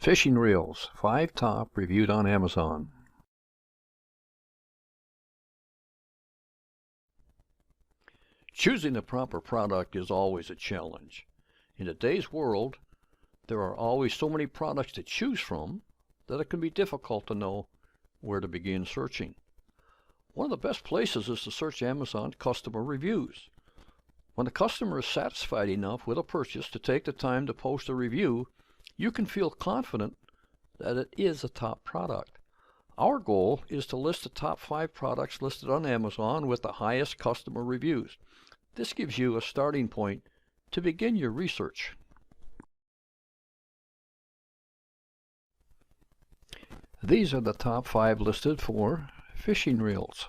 Fishing reels, 5 top, reviewed on Amazon. Choosing the proper product is always a challenge. In today's world, there are always so many products to choose from that it can be difficult to know where to begin searching. One of the best places is to search Amazon customer reviews. When a customer is satisfied enough with a purchase to take the time to post a review, you can feel confident that it is a top product. Our goal is to list the top 5 products listed on Amazon with the highest customer reviews. This gives you a starting point to begin your research. These are the top 5 listed for fishing reels.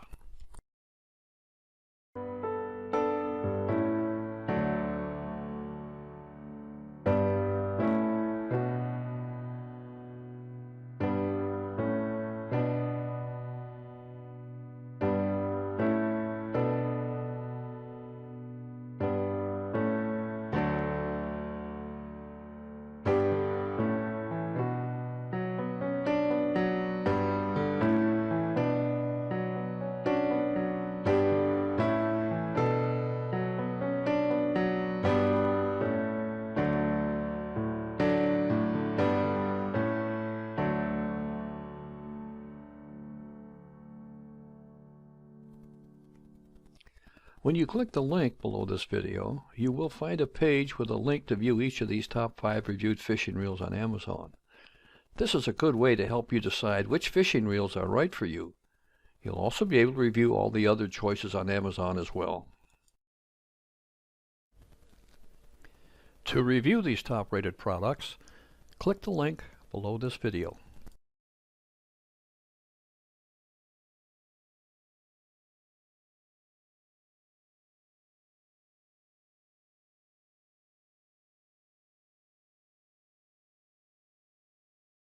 When you click the link below this video, you will find a page with a link to view each of these top 5 reviewed fishing reels on Amazon. This is a good way to help you decide which fishing reels are right for you. You'll also be able to review all the other choices on Amazon as well. To review these top rated products, click the link below this video.